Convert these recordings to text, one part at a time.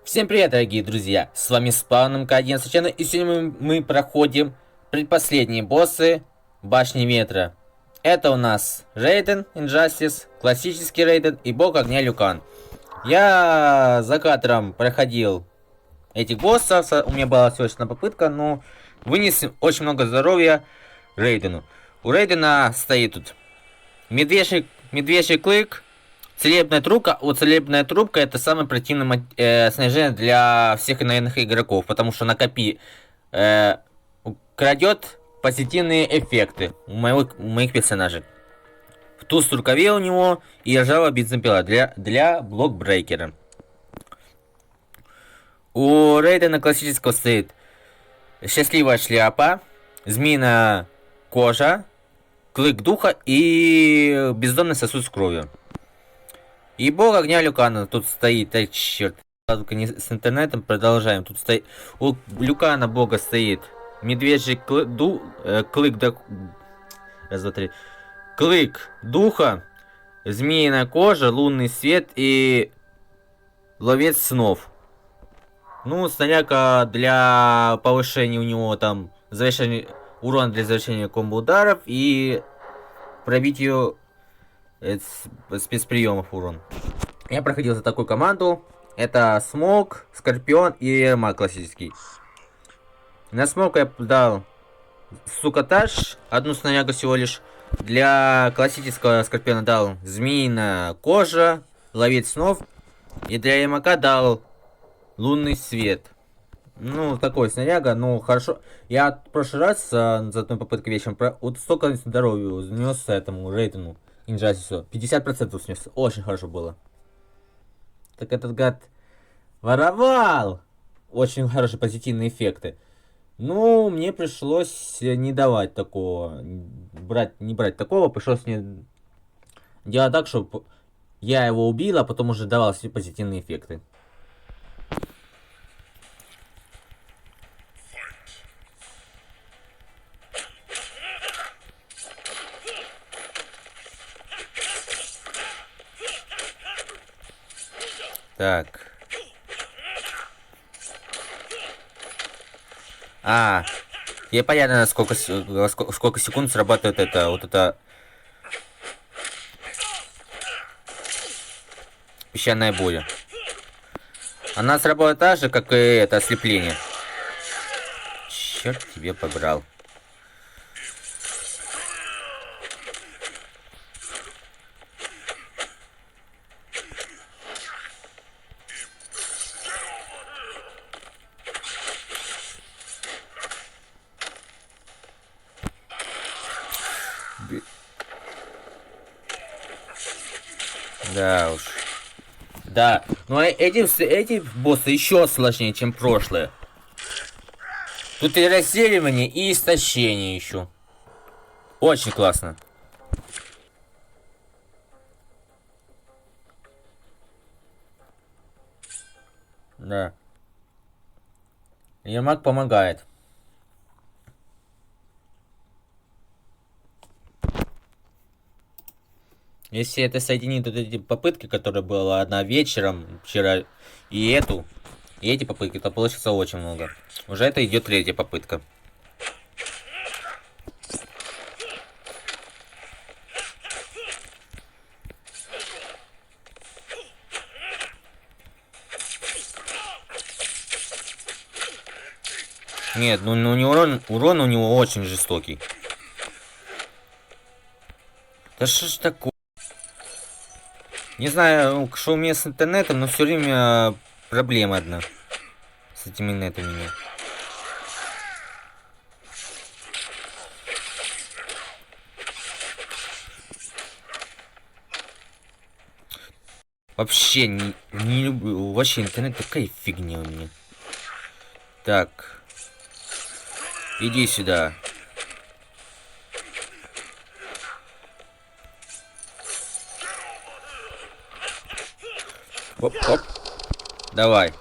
Всем привет, дорогие друзья! С вами Спавном К11 и сегодня мы проходим предпоследние боссы Башни Ветра. Это у нас Рейден, Инжастис, классический Рейден и Бог Огня Люкан. Я за кадром проходил этих боссов, у меня была всего одна попытка, но вынес очень много здоровья Рейдену. У Рейдена стоит тут медвежий клык, целебная трубка. Вот целебная трубка это самое противное снаряжение для всех наверное игроков, потому что накопи крадет позитивные эффекты у моих персонажей. В туз в рукаве у него и ржавая бензопила для блокбрейкера. У Рейдена классического стоит счастливая шляпа, змеиная кожа, клык духа и бездонный сосуд с кровью. И Бог Огня Люкана тут стоит, черт, с интернетом продолжаем. Тут стоит, у Люкана Бога стоит медвежий раз, два, три, клык духа, змеиная кожа, лунный свет и ловец снов. Ну, снаряга для повышения у него там завершения урона для завершения комбо ударов и пробитию спецприемов урон. Я проходил за такую команду. Это Смок, Скорпион и Ермак классический. На Смок я дал Сукатаж, одну снарягу всего лишь. Для классического Скорпиона дал Змеиная кожа, Ловец снов. И для Ермака дал Лунный свет. Ну, такой снаряга, ну, хорошо. Я в прошлый раз за одной попыткой вечером вот столько здоровья снес этому Рейдену Инжастису. 50% снес. Очень хорошо было. Так этот гад воровал! Очень хорошие позитивные эффекты. Ну, мне пришлось не давать такого. Не брать такого. Пришлось мне делать так, чтобы я его убил, а потом уже давал все позитивные эффекты. Так. Я понятно, сколько секунд срабатывает это песчаная буря. Она сработает так же, как и это ослепление. Черт тебе побрал. Да уж. Да, но эти боссы еще сложнее, чем прошлые. Тут и расселивание, и истощение еще. Очень классно. Да. Ермак помогает. Если это соединить вот эти попытки, которые была одна вечером вчера, и эти попытки, то получится очень много. Уже это идет третья попытка. Нет, ну у него урон у него очень жестокий. Да что ж такое? Не знаю, что у меня с интернетом, но все время проблема одна. С этими нетами. Вообще не люблю. Вообще интернет такая фигня у меня. Так. Иди сюда. Оп, оп. Давай.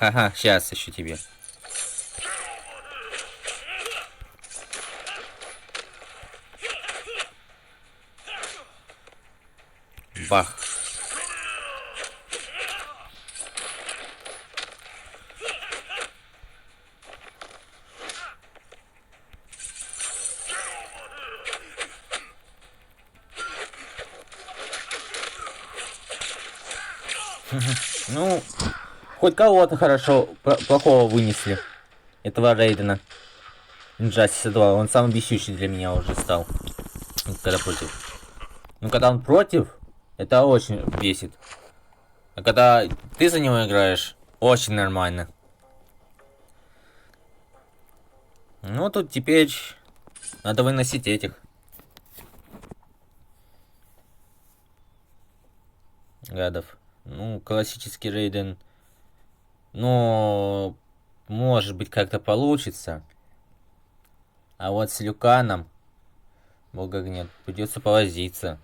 Ага, сейчас еще тебе. Бах. Ну, хоть кого-то хорошо, плохого вынесли. Этого Рейдена. Injustice 2. Он самый бесючий для меня уже стал. Когда против. Ну, когда он против, это очень бесит. А когда ты за него играешь, очень нормально. Ну, тут теперь надо выносить этих. Гадов. Ну, классический Рейден. Ну, может быть, как-то получится. А вот с Люканом, бога нет, придется повозиться.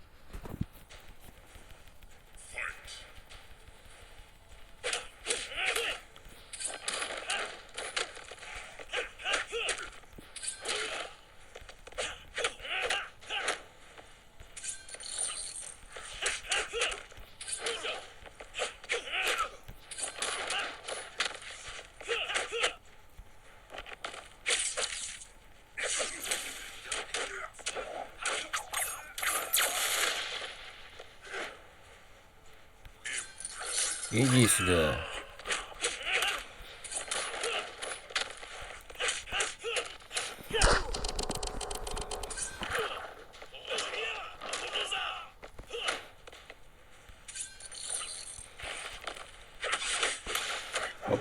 Иди сюда. Оп.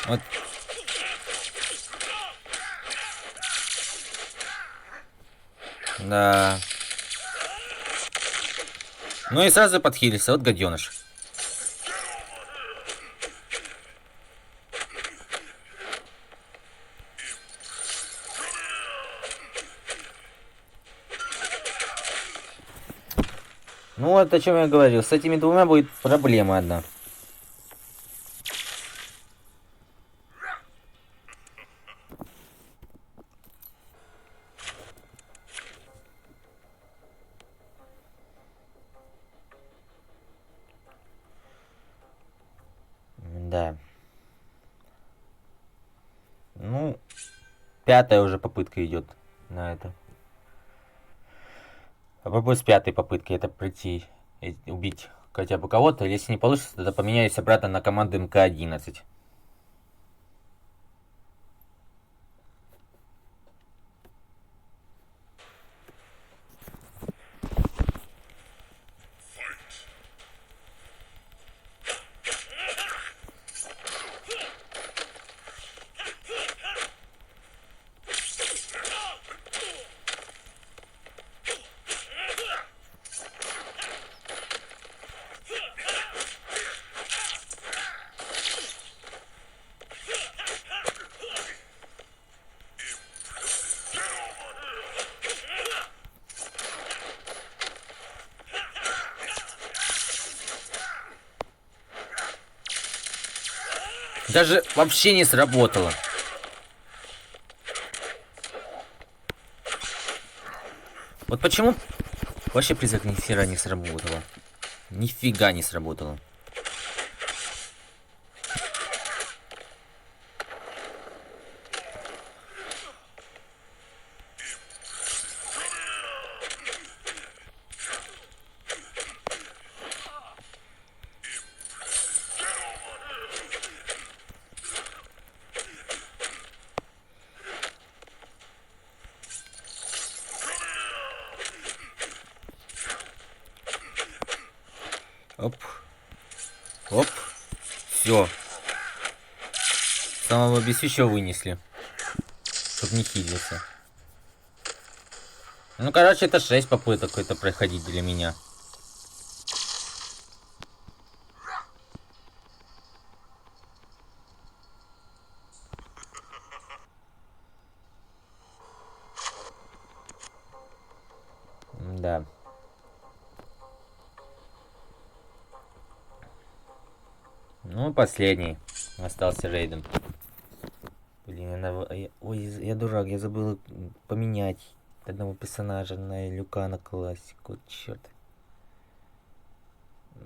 Вот. Да. Ну и сразу подхилился, вот гаденыш. Ну вот о чем я говорил. С этими двумя будет проблема одна. Да. Ну, пятая уже попытка идет на это. Попробую с пятой попытки это пройти, убить хотя бы кого-то. Если не получится, тогда поменяюсь обратно на команду МК-11. Даже вообще не сработало. Вот почему вообще призрак ни хера не сработало. Нифига не сработало. Оп. Оп. Все. Самого бесящего вынесли. Чтоб не хилился. Ну, короче, это 6 попыток это проходить для меня. Да. Ну, последний. Остался рейдом. Блин, ой, я дурак, я забыл поменять одного персонажа на Люкана классику, черт.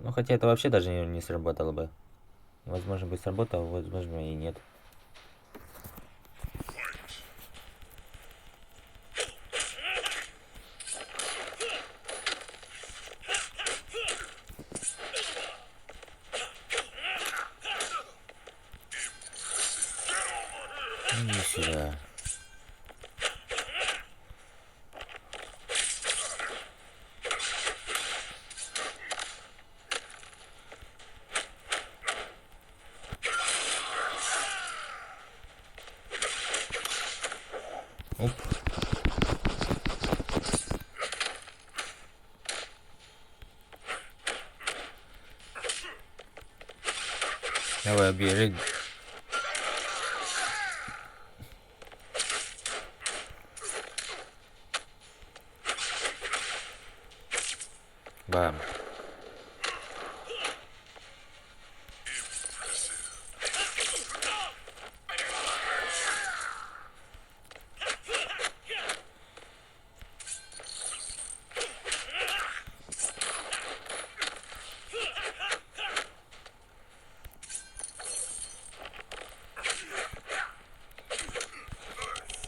Ну, хотя это вообще даже не сработало бы. Возможно, бы сработало, возможно, и нет. Иди сюда. Оп. Давай, бери. Бам.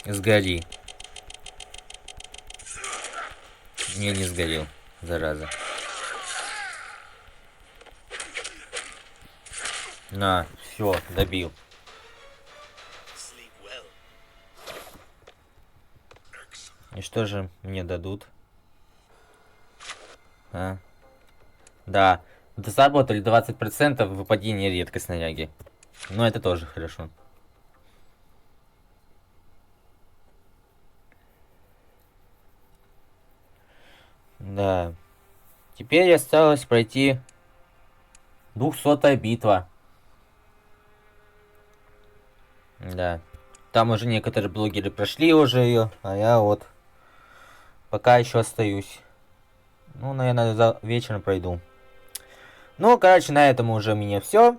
Сгори. Не сгорел, зараза. На, все, добил. И что же мне дадут? А? Да. Заработали 20% выпадения редкой снаряги. Но это тоже хорошо. Да. Теперь осталось пройти 200-я битва. Да. Там уже некоторые блогеры прошли уже ее, а я вот пока еще остаюсь. Ну, наверное, за вечером пройду. Ну, короче, на этом уже у меня все.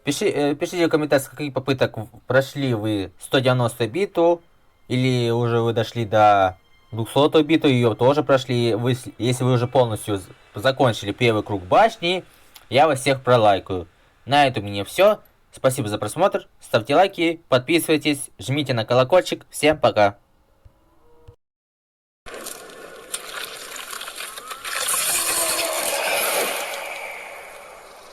Пишите в комментариях, какие попыток прошли вы 190 биту. Или уже вы дошли до 200 биту, ее тоже прошли. Если вы уже полностью закончили первый круг башни, я вас всех пролайкаю. На этом у меня все. Спасибо за просмотр. Ставьте лайки, подписывайтесь, жмите на колокольчик. Всем пока.